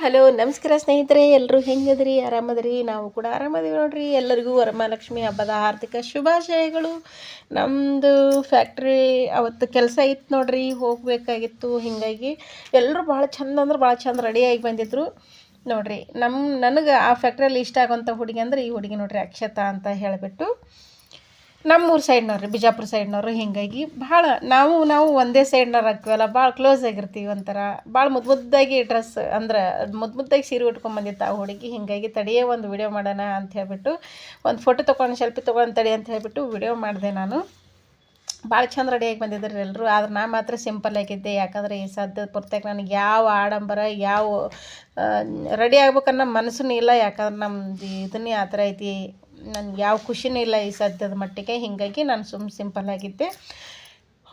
Hello ನಮಸ್ಕಾರ ಸ್ನೇಹಿತರೆ, ಎಲ್ಲರೂ ಹೆಂಗದ್ರಿ? ಆರಾಮದ್ರಿ? ನಾವು ಕೂಡ ಆರಾಮದೀವಿ ನೋಡ್ರಿ. ಎಲ್ಲರಿಗೂ ವರಮಹಾಲಕ್ಷ್ಮಿ ಹಬ್ಬದ ಆರ್ಥಿಕ ಶುಭಾಶಯಗಳು. ನಮ್ಮದು ಫ್ಯಾಕ್ಟ್ರಿ ಅವತ್ತು ಕೆಲಸ ಇತ್ತು ನೋಡ್ರಿ, ಹೋಗಬೇಕಾಗಿತ್ತು. ಹೀಗಾಗಿ ಎಲ್ಲರೂ ಭಾಳ ಚಂದ ಅಂದ್ರೆ ಭಾಳ ಚಂದ ರೆಡಿಯಾಗಿ ಬಂದಿದ್ರು ನೋಡ್ರಿ. ನನಗೆ ಆ ಫ್ಯಾಕ್ಟ್ರಿಯಲ್ಲಿ ಇಷ್ಟ ಆಗೋಂಥ ಹುಡುಗಿ ಅಂದ್ರೆ ಈ ಹುಡುಗಿ ನೋಡ್ರಿ, ಅಕ್ಷತಾ ಅಂತ ಹೇಳಿಬಿಟ್ಟು. ನಮ್ಮೂರು ಸೈಡ್ನವ್ರು, ಬಿಜಾಪುರ ಸೈಡ್ನವರು. ಹೀಗಾಗಿ ಭಾಳ ನಾವು ಒಂದೇ ಸೈಡ್ನವ್ರು ಆಗ್ತೀವಲ್ಲ, ಭಾಳ ಕ್ಲೋಸ್ ಆಗಿರ್ತೀವಿ. ಒಂಥರ ಭಾಳ ಮುದ್ದಾಗಿ ಡ್ರೆಸ್ ಅಂದ್ರೆ ಮುದ್ದಾಗಿ ಸೀರೆ ಉಟ್ಕೊಂಡ್ಬಂದಿತ್ತು ಆ ಹುಡುಗಿ. ಹೀಗಾಗಿ ತಡಿಯೇ ಒಂದು ವಿಡಿಯೋ ಮಾಡೋಣ ಅಂತ ಹೇಳ್ಬಿಟ್ಟು, ಒಂದು ಫೋಟೋ ತೊಗೊಂಡು ಸೆಲ್ಫಿ ತೊಗೊಂಡು ತಡಿ ಅಂತ ಹೇಳ್ಬಿಟ್ಟು ವಿಡಿಯೋ ಮಾಡಿದೆ ನಾನು. ಭಾಳ ಚಂದ ರೆಡಿಯಾಗಿ ಬಂದಿದ್ರು ಎಲ್ಲರೂ. ಆದ್ರೆ ನಾ ಮಾತ್ರ ಸಿಂಪಲ್ ಆಗಿದ್ದೆ. ಯಾಕಂದರೆ ಈ ಸದ್ಯದ ಪುರ್ತಕ್ಕೆ ನನಗೆ ಯಾವ ಆಡಂಬರ, ಯಾವ ರೆಡಿ ಆಗ್ಬೇಕನ್ನೋ ಮನಸ್ಸೂ ಇಲ್ಲ. ಯಾಕಂದ್ರೆ ನಮ್ದು ಇದನ್ನೇ ಆ ಥರ ಐತಿ, ನನಗೆ ಯಾವ ಖುಷಿನೂ ಇಲ್ಲ ಈ ಸದ್ಯದ ಮಟ್ಟಿಗೆ. ಹೀಗಾಗಿ ನಾನು ಸಿಂಪಲ್ ಆಗಿದ್ದೆ.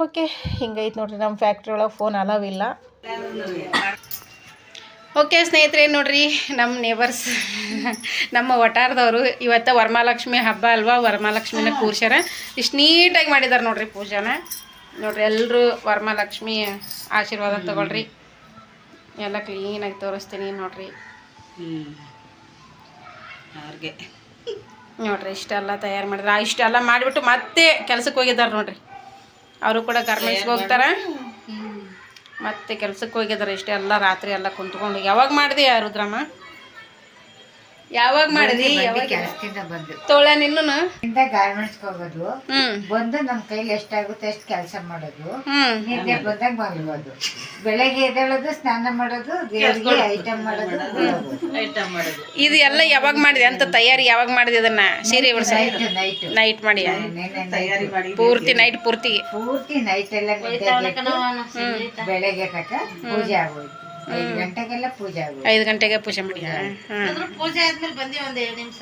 ಓಕೆ, ಹಿಂಗೈತೆ ನೋಡ್ರಿ ನಮ್ಮ ಫ್ಯಾಕ್ಟ್ರಿ ಒಳಗೆ ಫೋನ್ ಅಲವ್ ಇಲ್ಲ. ಓಕೆ ಸ್ನೇಹಿತರೆ, ನೋಡ್ರಿ ನಮ್ಮ ನೇಬರ್ಸ್ ನಮ್ಮ ವಟಾರದವರು ಇವತ್ತು ವರಮಹಾಲಕ್ಷ್ಮಿ ಹಬ್ಬ ಅಲ್ವಾ, ವರಮಹಾಲಕ್ಷ್ಮಿನ ಕೂರ್ಸ್ಯಾರ. ಇಷ್ಟು ನೀಟಾಗಿ ಮಾಡಿದ್ದಾರೆ ನೋಡ್ರಿ ಪೂಜಾನ. ನೋಡ್ರಿ ಎಲ್ಲರೂ ವರಮಹಾಲಕ್ಷ್ಮಿ ಆಶೀರ್ವಾದ ತಗೊಳ್ರಿ. ಎಲ್ಲ ಕ್ಲೀನಾಗಿ ತೋರಿಸ್ತೀನಿ ನೋಡ್ರಿ. ಅವ್ರಿಗೆ ನೋಡ್ರಿ ಇಷ್ಟೆಲ್ಲ ತಯಾರು ಮಾಡಿದ್ರೆ, ಇಷ್ಟೆಲ್ಲ ಮಾಡಿಬಿಟ್ಟು ಮತ್ತೆ ಕೆಲ್ಸಕ್ಕೆ ಹೋಗಿದ್ದಾರೆ ನೋಡ್ರಿ. ಅವರು ಕೂಡ ಗಾರ್ಮೆಂಟ್ಸ್ಗೆ ಹೋಗ್ತಾರೆ, ಮತ್ತೆ ಕೆಲ್ಸಕ್ಕೆ ಹೋಗಿದ್ದಾರೆ. ಇಷ್ಟೆಲ್ಲ ರಾತ್ರಿ ಎಲ್ಲ ಕುಂತ್ಕೊಂಡು. ಯಾವಾಗ ಮಾಡಿದೆ ರುದ್ರಮ್ಮ? ಯಾವಾಗ ಮಾಡಿದಿ? ಕೆಲಸದಿಂದ ಬಂದು ತೋಳ ನಿನ್ನೂ ಗಾರ್ಮೆಂಟ್ಸ್ ಹೋಗೋದು, ಬಂದು ನಮ್ಮ ಕೈಲಿ ಎಷ್ಟಾಗುತ್ತೆ ಅಷ್ಟು ಕೆಲಸ ಮಾಡೋದು, ನಿದ್ದೆ ಬಂದಾಗ ಮಲಗೋದು, ಬೆಳಗ್ಗೆ ಎದ್ದೇಳೋದು, ಸ್ನಾನ ಮಾಡೋದು, ದೇವರಿಗೆ ಐಟಮ್ ಮಾಡೋದು. ಇದು ಎಲ್ಲ ಯಾವಾಗ ಮಾಡಿದೆ ಅಂತ ತಯಾರಿ? ಯಾವಾಗ ಮಾಡಿದೆ ಅದನ್ನ? ಸೀರೆ ನೈಟ್ ಮಾಡಿ ಪೂರ್ತಿ ನೈಟ್ ಎಲ್ಲ ಬೆಳಗ್ಗೆ ತನಕ ಪೂಜೆ ಆಗೋದು. 5 ಗಂಟೆಗೆಲ್ಲ ಪೂಜೆ ಆಗೋದು. 5 ಗಂಟೆಗೆ ಪೂಜೆ ಮಾಡಿ ಪೂಜೆ ಆದ್ಮೇಲೆ ಬಂದಿ ಒಂದು 2 ನಿಮಿಷ.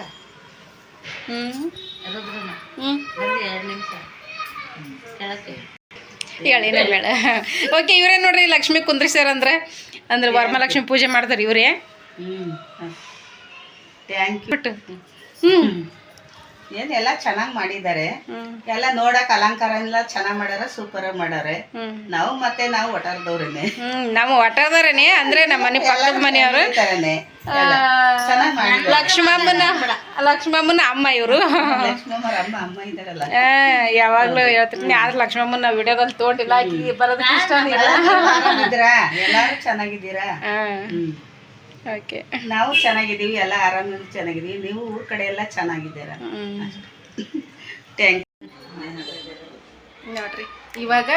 ಹೇಳಿನ ಬೇಡ. ಓಕೆ, ಇವರೇ ನೋಡ್ರಿ ಲಕ್ಷ್ಮಿ ಕುಂದ್ರಿಸ್ಯಾರ ಅಂದ್ರೆ ವರಮಹಾಲಕ್ಷ್ಮಿ ಪೂಜೆ ಮಾಡ್ತಾರೆ ಇವರೇ. Thank you. ಏನೆಲ್ಲ ಚೆನ್ನಾಗಿ ಮಾಡಿದ್ದಾರೆ. ಎಲ್ಲ ನೋಡಕ್ ಅಲಂಕಾರ ಎಲ್ಲ ಚೆನ್ನಾಗಿ ಮಾಡ್ಯಾರ, ಸೂಪರ್ ಆಗಿ ಮಾಡ್ಯಾರೆ. ನಾವು ಒಟಾರದವ್ರೇನೆ. ನಾವು ಒಟಾರದವ್ರೇನೆ ಅಂದ್ರೆ ನಮ್ಮ ಮನೆ ಪಕ್ಕದ ಮನೆಯವರು. ಲಕ್ಷ್ಮಮ್ಮನ ಅಮ್ಮ ಇವರು. ಅಮ್ಮ ಇದಾರಲ್ಲ, ಯಾವಾಗ್ಲೂ ಹೇಳ್ತೀನಿ. ಆದ್ರೆ ಲಕ್ಷ್ಮಮ್ಮನ ವಿಡಿಯೋದಲ್ಲಿ ತೋಟಿಲ್ಲ, ಬರೋದಕ್ಕೆ ಇಷ್ಟ ಎಲ್ಲಾರು ಚೆನ್ನಾಗಿದ್ದೀರಾ? ಓಕೆ, ನಾವು ಚೆನ್ನಾಗಿದ್ದೀವಿ, ಎಲ್ಲ ಆರಾಮಾಗಿ ಚೆನ್ನಾಗಿದ್ದೀವಿ. ನೀವು ಊರ್ ಕಡೆ ಎಲ್ಲ ಚೆನ್ನಾಗಿದ್ದೀರಾ? ನೋಡ್ರಿ, ಇವಾಗ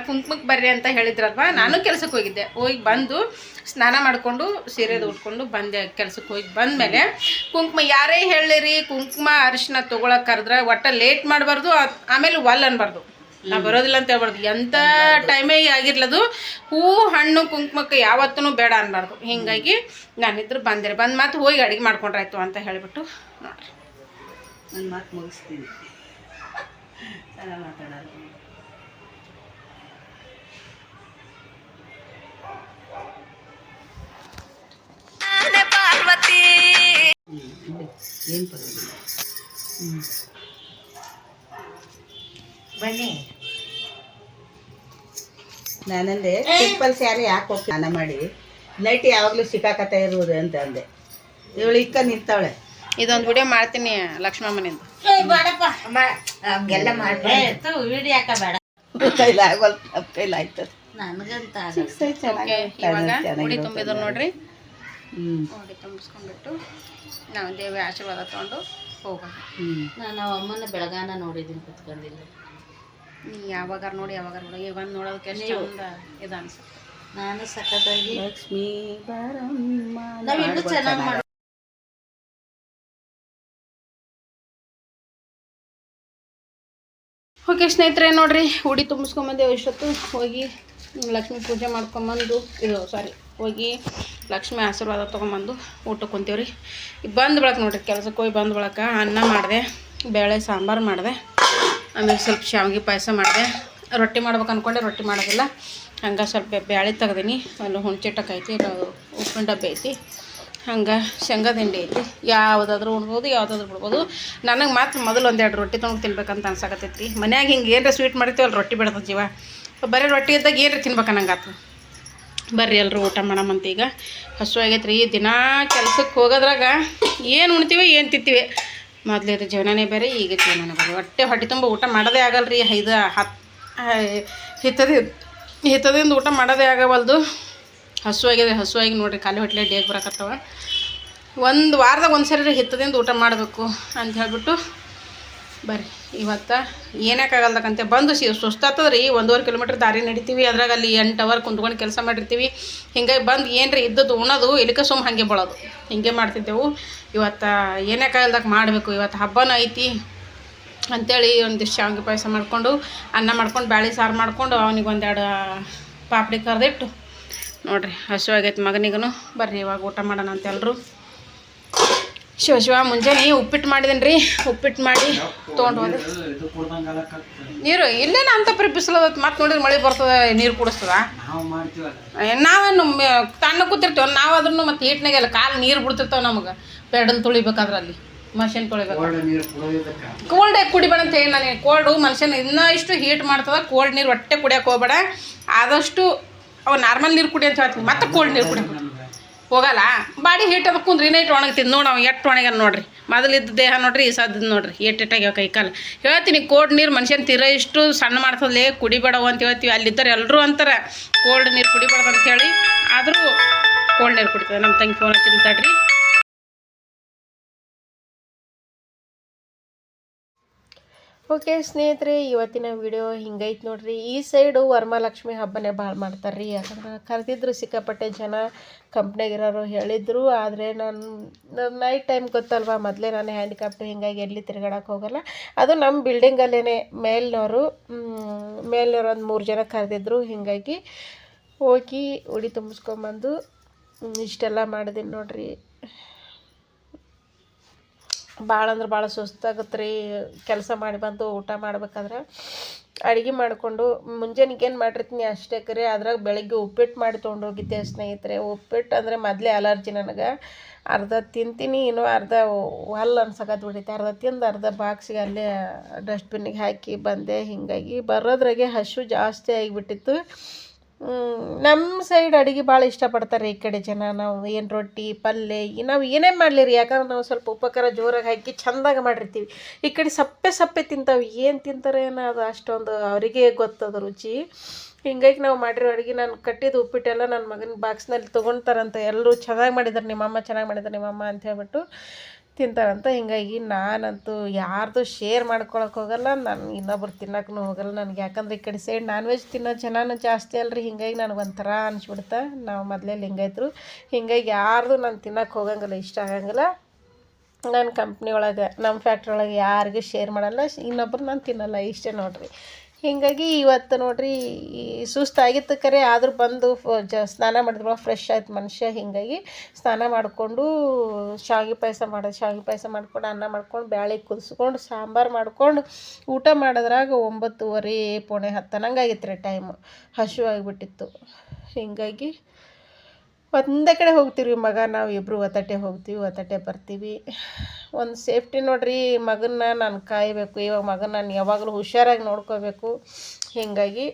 ಕುಂಕುಮಕ್ಕೆ ಬರ್ರಿ ಅಂತ ಹೇಳಿದ್ರಲ್ವಾ, ನಾನು ಕೆಲ್ಸಕ್ಕೆ ಹೋಗಿದ್ದೆ. ಹೋಗಿ ಬಂದು ಸ್ನಾನ ಮಾಡಿಕೊಂಡು ಸೀರೆದು ಉಟ್ಕೊಂಡು ಬಂದೆ. ಕೆಲ್ಸಕ್ಕೆ ಹೋಗಿ ಬಂದಮೇಲೆ ಕುಂಕುಮ ಯಾರೇ ಹೇಳಿರಿ, ಕುಂಕುಮ ಅರಿಶಿನ ತೊಗೊಳಕ್ಕೆ ಕರೆದ್ರೆ ಒಟ್ಟ ಲೇಟ್ ಮಾಡಬಾರ್ದು, ಆಮೇಲೆ ಒಲ್ ಅನ್ಬಾರ್ದು. ನಾವು ಬರೋದಿಲ್ಲ ಅಂತ ಹೇಳ್ಬಾರ್ದು. ಎಂಥ ಟೈಮೇ ಆಗಿರ್ಲದು, ಹೂವು ಹಣ್ಣು ಕುಂಕುಮಕ್ಕೆ ಯಾವತ್ತೂ ಬೇಡ ಅನ್ಬಾರ್ದು. ಹೀಗಾಗಿ ನಾನಿದ್ರು ಬಂದೆ. ಮಾತು ಹೋಗಿ ಅಡುಗೆ ಮಾಡ್ಕೊಂಡ್ರಾಯ್ತು ಅಂತ ಹೇಳಿಬಿಟ್ಟು ನೋಡ್ರಿ ನನ್ನ ಮಾತು ಮುಗಿಸ್ತೀನಿ. ಚೆನ್ನಾಗಿ ಮಾತಾಡೋದು. ಪಾರ್ವತಿ ಏನು ಪರವಾಗಿಲ್ಲ. ಬನ್ನಿ. ನಾನಂದೆ ಸಿಂಪಲ್ ಸ್ಯಾರಿ ಯಾಕೆ ಹೋಗಿ ಸ್ನಾನ ಮಾಡಿ ನೈಟ್ ಯಾವಾಗಲೂ ಸಿಕ್ಕಾಕತ್ತ ಇರುವುದು ಅಂತ ಅಂದೆ. ಇವಳು ಇಕ್ಕ ನಿಂತವಳೆ. ಇದೊಂದು ವಿಡಿಯೋ ಮಾಡ್ತೀನಿ ಲಕ್ಷ್ಮಮ್ಮನಿಂದ. ಹಂಗೆಲ್ಲ ಮಾಡ್ಬೇಕು, ವಿಡಿಯೋ ಯಾಕೆ ಬೇಡ, ಕೈಲಿ ಆಗೋಲ್ಲ, ನಮ್ಮ ಕೈಲಿ ಆಯ್ತದೆ. ನನಗಂತ ಉಡಿ ತುಂಬಿದ್ರು ನೋಡ್ರಿ. ಉಡಿ ತುಂಬಿಸ್ಕೊಂಡ್ಬಿಟ್ಟು ನಾವು ದೇವಿ ಆಶೀರ್ವಾದ ತಗೊಂಡು ಹೋಗೋಣ. ನಾನು ಅಮ್ಮನ ಬೆಳಗಾನ ನೋಡಿದ್ದೀನಿ, ಕುತ್ಕೊಂಡಿಲ್ಲ. ನೀ ಯಾವಾಗಾರ ನೋಡಿ ಯಾವಾಗಾರ ನೋಡಿ, ಇವಾಗ ನೋಡೋದಕ್ಕೆ ಎಷ್ಟು ಚಂದ ಇದು ಅನ್ಸುತ್ತೆ. ನಾನು ಸಖತ್ತಾಗಿ ಲಕ್ಷ್ಮೀ ಬಾರಮ್ಮ ನಾವಿನ್ನೂ ಚೆನ್ನಾಗಿ ಮಾಡಿ. ಓಕೆ ಸ್ನೇಹಿತರೆ, ನೋಡ್ರಿ ಉಡಿ ತುಂಬಿಸ್ಕೊಂಬಂದೇವು. ಇಷ್ಟೊತ್ತು ಹೋಗಿ ಲಕ್ಷ್ಮಿ ಪೂಜೆ ಮಾಡ್ಕೊಂಬಂದು ಹೋಗಿ ಲಕ್ಷ್ಮಿ ಆಶೀರ್ವಾದ ತೊಗೊಂಬಂದು ಊಟಕ್ಕೆ ಕುಂತೀವ್ರಿ. ಬಂದು ಬಳಕ ನೋಡ್ರಿ, ಕೆಲ್ಸಕ್ಕೆ ಹೋಗಿ ಬಂದು ಬಳಕ ಅನ್ನ ಮಾಡಿದೆ, ಬೇಳೆ ಸಾಂಬಾರು ಮಾಡಿದೆ, ಆಮೇಲೆ ಸ್ವಲ್ಪ ಶಾವಿಗೆ ಪಾಯಸ ಮಾಡಿದೆ. ರೊಟ್ಟಿ ಮಾಡ್ಬೇಕು ಅಂದ್ಕೊಂಡೆ, ರೊಟ್ಟಿ ಮಾಡೋದಿಲ್ಲ. ಹಂಗೆ ಸ್ವಲ್ಪ ಬ್ಯಾಳೆ ತೆಗ್ದೀನಿ. ಅಲ್ಲಿ ಹುಣ್ಚಿಟ್ಟಕ್ಕೆ ಐತಿ, ಉಪ್ಪಿನ ಡಬ್ಬೆ ಐತಿ, ಹಂಗೆ ಶೇಂಗಾ ದಿಂಡಿ ಐತಿ. ಯಾವುದಾದ್ರೂ ಉಣ್ಬೋದು, ಯಾವುದಾದ್ರೂ ಬಿಡ್ಬೋದು. ನನಗೆ ಮಾತ್ರ ಮೊದಲು 1-2 ರೊಟ್ಟಿ ತೊಗೊಂಡು ತಿನ್ಬೇಕಂತ ಅನ್ಸಾಕತ್ತೈತಿ. ಮನ್ಯಾಗ ಹಿಂಗೆ ಏನರ ಸ್ವೀಟ್ ಮಾಡಿರ್ತೀವಲ್ಲ, ರೊಟ್ಟಿ ಬಿಡ್ತದೆ ಜೀವ. ಬರೀ ರೊಟ್ಟಿ ಇದ್ದಾಗ ಏನ್ರಿ ತಿನ್ಬೇಕು ಅನ್ನಂಗಾತು. ಬರ್ರಿ ಎಲ್ಲರೂ ಊಟ ಮಾಡಮಂತ. ಈಗ ಹಸು ಆಗೈತೆ ರೀ. ದಿನ ಕೆಲ್ಸಕ್ಕೆ ಹೋಗೋದ್ರಾಗ ಏನು ಉಣ್ತೀವಿ ಏನು ತಿಂತೀವಿ. ಮೊದಲಿದ ಜೀವನನೇ ಬೇರೆ, ಈಗ ಜೀವನನೇ ಬೇರೆ. ಹೊಟ್ಟೆ ತುಂಬ ಊಟ ಮಾಡೋದೇ ಆಗಲ್ಲ ರೀ. ಹಿತ್ತದಿಂದ ಊಟ ಮಾಡೋದೇ ಆಗವಲ್ದು. ಹಸು ಆಗಿ ನೋಡಿರಿ ಖಾಲಿ ಹೊಟ್ಟೆ ಡೇಗ್ ಬರಕತ್ತವ. ಒಂದು ವಾರದಾಗ ಒಂದು ಸರಿ ಹಿತ್ತದಿಂದ ಊಟ ಮಾಡಬೇಕು ಅಂತ ಹೇಳ್ಬಿಟ್ಟು ಬರ್ರಿ. ಇವತ್ತು ಏನಕ್ಕಾಗಲ್ದಕ್ಕಂತೆ ಬಂದು ಸುಸ್ತಾತದ ರೀ. 1.5 ಕಿಲೋಮೀಟ್ರ್ ದಾರಿ ನಡಿತೀವಿ. ಅದ್ರಾಗ ಅಲ್ಲಿ 8 ಅವರ್ ಕುಂತ್ಕೊಂಡು ಕೆಲಸ ಮಾಡಿರ್ತೀವಿ. ಹಿಂಗಾಗಿ ಬಂದು ಏನ್ರಿ ಇದ್ದದ್ದು ಉಣೋದು ಇಲ್ಲಿಕ ಸುಮ್ಮ ಹಾಗೆ ಬಳೋದು ಹಿಂಗೆ ಮಾಡ್ತಿದ್ದೆವು. ಇವತ್ತು ಏನಕ್ಕಾಗಲ್ದಕ್ಕೆ ಮಾಡಬೇಕು. ಇವತ್ತು ಹಬ್ಬನೂ ಐತಿ ಅಂಥೇಳಿ ಒಂದಿಷ್ಟು ಶಾವಿಗೆ ಪಾಯಸ ಮಾಡಿಕೊಂಡು, ಅನ್ನ ಮಾಡ್ಕೊಂಡು, ಬ್ಯಾಳೆ ಸಾರು ಮಾಡಿಕೊಂಡು, ಅವನಿಗೆ 1-2 ಪಾಪಡಿ ಕರೆದಿಟ್ಟು ನೋಡಿರಿ ಹಸು ಆಗೈತೆ ಮಗನಿಗೂ. ಬರ್ರಿ ಇವಾಗ ಊಟ ಮಾಡೋಣ ಅಂತ ಎಲ್ಲರೂ. ಶಿವ ಮುಂಜಾನೆ ಉಪ್ಪಿಟ್ಟು ಮಾಡಿದ್ದೀನಿ ರೀ. ಉಪ್ಪಿಟ್ಟು ಮಾಡಿ ತೊಗೊಂಡು ಹೋದೆ. ನೀರು ಇಲ್ಲೇನ ಅಂತ ಬಿಸಿಲದತ್ತು. ಮತ್ತೆ ನೋಡಿದ್ರೆ ಮಳೆ ಬರ್ತದೆ, ನೀರು ಕುಡಿಸ್ತದ. ನಾವೇನು ತಣ್ಣ ಕೂತಿರ್ತೀವಿ ನಾವು. ಅದ್ರೂ ಮತ್ತೆ ಹೀಟ್ನಾಗೆಲ್ಲ ಕಾಲು ನೀರು ಬಿಡ್ತಿರ್ತಾವೆ ನಮಗೆ. ಪೆಡಲ್ ತೊಳಿಬೇಕಾದ್ರೆ ಅಲ್ಲಿ ಮಷಿನ್ ತೊಳಿಬೇಕು. ಕೋಲ್ಡೇ ಕುಡಿಬೇಡ ಅಂತ ಹೇಳಿ ನಾನು. ಕೋಲ್ಡು ಮನುಷ್ಯನ ಇನ್ನೂ ಇಷ್ಟು ಹೀಟ್ ಮಾಡ್ತದೆ. ಕೋಲ್ಡ್ ನೀರು ಹೊಟ್ಟೆ ಕುಡಿಯೋಕೆ ಹೋಗ್ಬೇಡ. ಆದಷ್ಟು ಅವು ನಾರ್ಮಲ್ ನೀರು ಕುಡಿ ಅಂತ ಹೇಳ್ತೀವಿ. ಮತ್ತೆ ಕೋಲ್ಡ್ ನೀರು ಕುಡಿಬೇಕು ಹೋಗಲ್ಲ. ಬಾಡಿ ಹೀಟ್ ಅದಕ್ಕೆ ಕುಂದ್ರಿ ಇನ್ನೂ ಒಣಗ್ತಿದ್ದು ನೋಡಿ. ನಾವು ಎಷ್ಟು ಒಣಗ್ಯಾನ ನೋಡ್ರಿ. ಮೊದಲಿದ್ದ ದೇಹ ನೋಡ್ರಿ, ಈ ಸದ್ದು ನೋಡ್ರಿ ಏಟಾಗ್ಯಾವ ಕೈ ಕಾಲು. ಹೇಳ್ತೀನಿ ಕೋಲ್ಡ್ ನೀರು ಮನುಷ್ಯನ ತೀರ ಇಷ್ಟು ಸಣ್ಣ ಮಾಡ್ತದಲೇ, ಕುಡಿಬೇಡವು ಅಂತ ಹೇಳ್ತೀವಿ. ಅಲ್ಲಿದ್ದರೆ ಎಲ್ಲರೂ ಅಂತಾರೆ ಕೋಲ್ಡ್ ನೀರು ಕುಡಿಬಾರ್ದು ಅಂತ ಹೇಳಿ. ಆದರೂ ಕೋಲ್ಡ್ ನೀರು ಕುಡಿತದೆ. ನಮ್ಮ ತಂಗಿ ಫೋನ್ ತಿಂತಾಡ್ರಿ. ಓಕೆ ಸ್ನೇಹಿತರೆ, ಇವತ್ತಿನ ವಿಡಿಯೋ ಹಿಂಗೈತೆ ನೋಡ್ರಿ. ಈ ಸೈಡು ವರಮಹಾಲಕ್ಷ್ಮಿ ಹಬ್ಬನೇ ಭಾಳ ಮಾಡ್ತಾರೆ ರೀ. ಯಾಕಂದ್ರೆ ಕರೆದಿದ್ರು ಸಿಕ್ಕಾಪಟ್ಟೆ ಜನ. ಕಂಪ್ನಿಗಿರೋರು ಹೇಳಿದ್ರು. ಆದರೆ ನಾನು ನೈಟ್ ಟೈಮ್ ಗೊತ್ತಲ್ವ, ಮೊದಲೇ ನಾನು ಹ್ಯಾಂಡಿಕ್ಯಾಪ್ಟು, ಹಿಂಗಾಗಿ ಎಲ್ಲಿ ತಿರ್ಗಾಡಕ್ಕೆ ಹೋಗಲ್ಲ. ಅದು ನಮ್ಮ ಬಿಲ್ಡಿಂಗಲ್ಲೇ ಮೇಲ್ನವರು ಒಂದು 3 ಜನ ಕರೆದಿದ್ರು. ಹಿಂಗಾಗಿ ಹೋಗಿ ಉಡಿ ತುಂಬಿಸ್ಕೊಂಬಂದು ಇಷ್ಟೆಲ್ಲ ಮಾಡಿದ್ದೀನಿ ನೋಡ್ರಿ. ಭಾಳ ಅಂದ್ರೆ ಭಾಳ ಸುಸ್ತಾಗುತ್ತೆ ರೀ. ಕೆಲಸ ಮಾಡಿ ಬಂದು ಊಟ ಮಾಡ್ಬೇಕಾದ್ರೆ ಅಡುಗೆ ಮಾಡಿಕೊಂಡು ಮುಂಜಾನೆಗೆ ಏನು ಮಾಡಿರ್ತೀನಿ ಅಷ್ಟೇ ಕರೆ. ಅದ್ರಾಗ ಬೆಳಗ್ಗೆ ಉಪ್ಪಿಟ್ಟು ಮಾಡಿ ತೊಗೊಂಡೋಗಿದ್ದೆ ಸ್ನೇಹಿತರೆ. ಉಪ್ಪಿಟ್ಟು ಅಂದರೆ ಮೊದಲೇ ಅಲರ್ಜಿ ನನಗೆ. ಅರ್ಧ ತಿಂತೀನಿ, ಇನ್ನೂ ಅರ್ಧ ಹಲ್ಲು ಅನ್ಸಕತ್ತು ಬಿಟ್ಟೈತೆ. ಅರ್ಧ ತಿಂದು ಅರ್ಧ ಬಾಕ್ಸಿಗೆ ಅಲ್ಲೇ ಡಸ್ಟ್ಬಿನ್ನಿಗೆ ಹಾಕಿ ಬಂದೆ. ಹೀಗಾಗಿ ಬರೋದ್ರಾಗೆ ಹಸು ಜಾಸ್ತಿ ಆಗಿಬಿಟ್ಟಿತ್ತು. ನಮ್ಮ ಸೈಡ್ ಅಡುಗೆ ಭಾಳ ಇಷ್ಟಪಡ್ತಾರೆ ಈ ಕಡೆ ಜನ. ನಾವು ಏನು ರೊಟ್ಟಿ ಪಲ್ಯ ನಾವು ಏನೇ ಮಾಡಲಿ ರೀ, ಯಾಕಂದ್ರೆ ನಾವು ಸ್ವಲ್ಪ ಉಪಕಾರ ಜೋರಾಗಿ ಹಾಕಿ ಚೆಂದಾಗಿ ಮಾಡಿರ್ತೀವಿ. ಈ ಕಡೆ ಸಪ್ಪೆ ತಿಂತಾವೆ. ಏನು ತಿಂತಾರೆ ಏನೋ ಅದು ಅಷ್ಟೊಂದು ಅವರಿಗೆ ಗೊತ್ತದ ರುಚಿ. ಹಿಂಗಾಗಿ ನಾವು ಮಾಡಿರೋ ಅಡುಗೆ, ನಾನು ಕಟ್ಟಿದ ಉಪ್ಪಿಟ್ಟೆಲ್ಲ ನನ್ನ ಮಗನ ಬಾಕ್ಸ್ನಲ್ಲಿ ತೊಗೊಳ್ತಾರಂತ. ಎಲ್ಲರೂ ಚೆನ್ನಾಗಿ ಮಾಡಿದ್ದಾರೆ ನಿಮ್ಮಮ್ಮ, ಚೆನ್ನಾಗಿ ಮಾಡಿದ್ದಾರೆ ನಿಮ್ಮಮ್ಮ ಅಂತ ಹೇಳ್ಬಿಟ್ಟು ತಿಂತಾರಂತ. ಹಿಂಗಾಗಿ ನಾನಂತೂ ಯಾರ್ದು ಶೇರ್ ಮಾಡ್ಕೊಳಕ್ಕೆ ಹೋಗಲ್ಲ. ನಾನು ಇನ್ನೊಬ್ರು ತಿನ್ನೋಕ್ಕೂ ಹೋಗಲ್ಲ. ನನಗೆ ಯಾಕಂದ್ರೆ ಈ ಕಡೆ ಸೈಡ್ ನಾನ್ ವೆಜ್ ತಿನ್ನೋ ಜನನೂ ಜಾಸ್ತಿ ಅಲ್ರಿ. ಹಿಂಗಾಗಿ ನನಗೆ ಒಂಥರ ಅನಿಸ್ಬಿಡ್ತಾ. ನಾವು ಮೊದಲೇ ಲಿಂಗಾಯ್ತರು. ಹಿಂಗಾಗಿ ಯಾರ್ದು ನಾನು ತಿನ್ನೋಕ್ಕೆ ಹೋಗಂಗಿಲ್ಲ, ಇಷ್ಟ ಆಗಂಗಿಲ್ಲ. ನನ್ನ ಕಂಪ್ನಿ ಒಳಗೆ, ನಮ್ಮ ಫ್ಯಾಕ್ಟ್ರಿ ಒಳಗೆ ಯಾರಿಗೂ ಶೇರ್ ಮಾಡಲ್ಲ. ಇನ್ನೊಬ್ರು ನಾನು ತಿನ್ನಲ್ಲ, ಇಷ್ಟೇ ನೋಡಿರಿ. ಹೀಗಾಗಿ ಇವತ್ತು ನೋಡಿರಿ ಸುಸ್ತಾಗಿತ್ತು ಕರೆ. ಆದರೂ ಬಂದು ಸ್ನಾನ ಮಾಡಿದ್ಮೇಲೆ ಫ್ರೆಶ್ ಆಯ್ತು ಮನುಷ್ಯ. ಹೀಗಾಗಿ ಸ್ನಾನ ಮಾಡಿಕೊಂಡು ಶಾವಿಗೆ ಪಾಯಸ ಮಾಡ್ಕೊಂಡು, ಅನ್ನ ಮಾಡ್ಕೊಂಡು, ಬ್ಯಾಳೆ ಕುದಿಸ್ಕೊಂಡು, ಸಾಂಬಾರು ಮಾಡ್ಕೊಂಡು ಊಟ ಮಾಡಿದ್ರಾಗ 9:30 ಪೌಣೆ 10 ಅನ್ನಂಗಾಗಿತ್ತು ರೀ ಟೈಮು. ಹಸಿವು ಆಗಿಬಿಟ್ಟಿತ್ತು. ಹೀಗಾಗಿ ಒಂದೇ ಕಡೆ ಹೋಗ್ತೀವಿ ಮಗ ನಾವು ಇಬ್ಬರು ಒತ್ತಟೆ ಹೋಗ್ತೀವಿ, ಒತ್ತಟೆ ಬರ್ತೀವಿ. ಒಂದು ಸೇಫ್ಟಿ ನೋಡಿರಿ. ಮಗನ್ನ ನಾನು ಕಾಯಬೇಕು. ಇವಾಗ ಮಗನ ನಾನು ಯಾವಾಗಲೂ ಹುಷಾರಾಗಿ ನೋಡ್ಕೋಬೇಕು. ಹೀಗಾಗಿ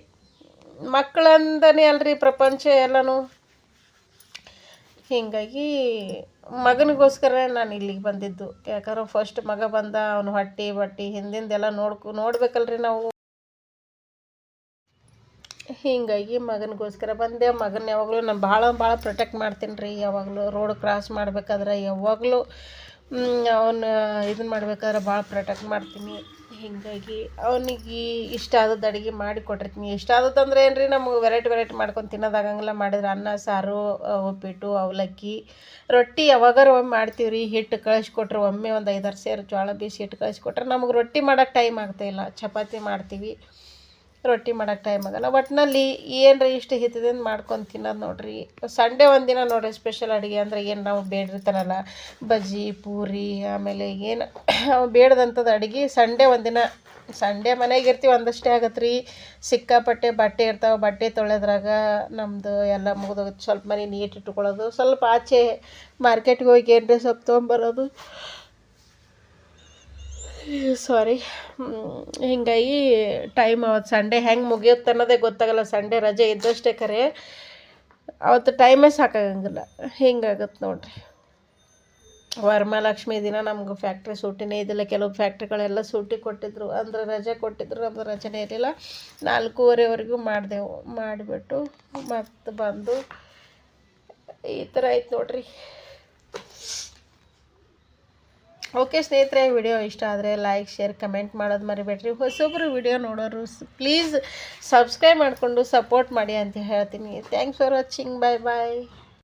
ಮಕ್ಕಳಂದನೇ ಅಲ್ರಿ ಪ್ರಪಂಚ ಎಲ್ಲನೂ. ಹೀಗಾಗಿ ಮಗನಿಗೋಸ್ಕರ ನಾನು ಇಲ್ಲಿಗೆ ಬಂದಿದ್ದು. ಯಾಕಂದ್ರೆ ಫಸ್ಟ್ ಮಗ ಬಂದ, ಅವನು ಹೊಟ್ಟೆ ಹಿಂದಿಂದೆಲ್ಲ ನೋಡ್ಬೇಕಲ್ರಿ ನಾವು. ಹೀಗಾಗಿ ಮಗನಿಗೋಸ್ಕರ ಬಂದೆ. ಮಗನ ಯಾವಾಗಲೂ ನಾನು ಭಾಳ ಪ್ರೊಟೆಕ್ಟ್ ಮಾಡ್ತೀನಿ ರೀ. ಯಾವಾಗಲೂ ರೋಡ್ ಕ್ರಾಸ್ ಮಾಡ್ಬೇಕಾದ್ರೆ ಯಾವಾಗಲೂ ಅವನು ಇದನ್ನು ಮಾಡ್ಬೇಕಾದ್ರೆ ಭಾಳ ಪ್ರೊಟೆಕ್ಟ್ ಮಾಡ್ತೀನಿ. ಹೀಗಾಗಿ ಅವನಿಗೆ ಇಷ್ಟ ಆದದ್ದು ಅಡುಗೆ ಮಾಡಿ ಕೊಟ್ಟಿರ್ತೀನಿ. ಇಷ್ಟ ಆದದಂದ್ರೆ ಏನು ರೀ, ನಮಗೆ ವೆರೈಟಿ ಮಾಡ್ಕೊಂಡು ತಿನ್ನೋದಾಗಂಗಿಲ್ಲ. ಮಾಡಿದ್ರೆ ಅನ್ನ ಸಾರು, ಉಪ್ಪಿಟ್ಟು, ಅವಲಕ್ಕಿ, ರೊಟ್ಟಿ ಯಾವಾಗಾರ ಒಮ್ಮೆ ಮಾಡ್ತೀವಿ ರೀ. ಹಿಟ್ಟು ಕಳಿಸ್ಕೊಟ್ರೆ ಒಮ್ಮೆ ಒಂದು 5-6 ಸೇರು ಜೋಳ ಬೀಸಿ ಹಿಟ್ಟು ಕಳಿಸ್ಕೊಟ್ರೆ ನಮಗೆ ರೊಟ್ಟಿ ಮಾಡೋಕ್ಕೆ ಟೈಮ್ ಆಗ್ತಾಯಿಲ್ಲ. ಚಪಾತಿ ಮಾಡ್ತೀವಿ, ರೊಟ್ಟಿ ಮಾಡೋಕ್ಕೆ ಟೈಮ್ ಆಗಲ್ಲ. ಒಟ್ಟಿನಲ್ಲಿ ಏನರ ಇಷ್ಟು ಹಿತದಿಂದ ಮಾಡ್ಕೊಂಡು ತಿನ್ನೋದು ನೋಡಿರಿ. ಸಂಡೇ ಒಂದಿನ ನೋಡಿರಿ ಸ್ಪೆಷಲ್ ಅಡುಗೆ ಅಂದರೆ ಏನು ನಾವು ಬೇಡಿರ್ತಾರಲ್ಲ ಬಜ್ಜಿ ಪೂರಿ, ಆಮೇಲೆ ಏನು ಬೇಡದಂಥದ್ದು ಅಡುಗೆ ಸಂಡೇ ಒಂದಿನ. ಸಂಡೇ ಮನೆಗೆ ಇರ್ತೀವಿ ಒಂದಷ್ಟೇ ಆಗತ್ತೆ ರೀ. ಸಿಕ್ಕಾಪಟ್ಟೆ ಬಟ್ಟೆ ಇರ್ತಾವೆ. ಬಟ್ಟೆ ತೊಳೆದ್ರಾಗ ನಮ್ಮದು ಎಲ್ಲ ಮುಗಿದೋಗುತ್ತೆ. ಸ್ವಲ್ಪ ಮನೆ ನೀಟ್ ಇಟ್ಕೊಳ್ಳೋದು, ಸ್ವಲ್ಪ ಆಚೆ ಮಾರ್ಕೆಟ್ಗೆ ಹೋಗಿ ಏನರ ಸ್ವಲ್ಪ ತೊಗೊಂಬರೋದು. ಸಾರಿ. ಹೀಗಾಗಿ ಟೈಮ್ ಅವತ್ತು ಸಂಡೇ ಹೆಂಗೆ ಮುಗಿಯುತ್ತೆ ಅನ್ನೋದೇ ಗೊತ್ತಾಗಲ್ಲ. ಸಂಡೇ ರಜೆ ಇದ್ದಷ್ಟೇ ಖರೆ. ಅವತ್ತು ಟೈಮೇ ಸಾಕಾಗಂಗಿಲ್ಲ. ಹಿಂಗಾಗತ್ತೆ ನೋಡ್ರಿ. ವರಮಹಾಲಕ್ಷ್ಮಿ ದಿನ ನಮ್ಗೆ ಫ್ಯಾಕ್ಟ್ರಿ ಸೂಟಿನೇ ಇದ್ದಿಲ್ಲ. ಕೆಲವು ಫ್ಯಾಕ್ಟ್ರಿಗಳೆಲ್ಲ ಸೂಟಿ ಕೊಟ್ಟಿದ್ರು, ಅಂದ್ರೆ ರಜೆ ಕೊಟ್ಟಿದ್ರು. ನಮ್ದು ರಜೆನೇ ಇರಲಿಲ್ಲ. 4:15ವರೆಗೂ ಮಾಡಿಬಿಟ್ಟು ಮತ್ತೆ ಬಂದು ಈ ಥರ ಆಯ್ತು ನೋಡ್ರಿ. ಓಕೆ ಸ್ನೇಹಿತರೆ, ವಿಡಿಯೋ ಇಷ್ಟ ಆದರೆ ಲೈಕ್, ಶೇರ್, ಕಮೆಂಟ್ ಮಾಡೋದು ಮರಿಬೇಡ್ರಿ. ಹೊಸೊಬ್ಬರು ವಿಡಿಯೋ ನೋಡೋರು ಪ್ಲೀಸ್ ಸಬ್ಸ್ಕ್ರೈಬ್ ಮಾಡಿಕೊಂಡು ಸಪೋರ್ಟ್ ಮಾಡಿ ಅಂತ ಹೇಳ್ತೀನಿ. Thanks for watching. Bye bye.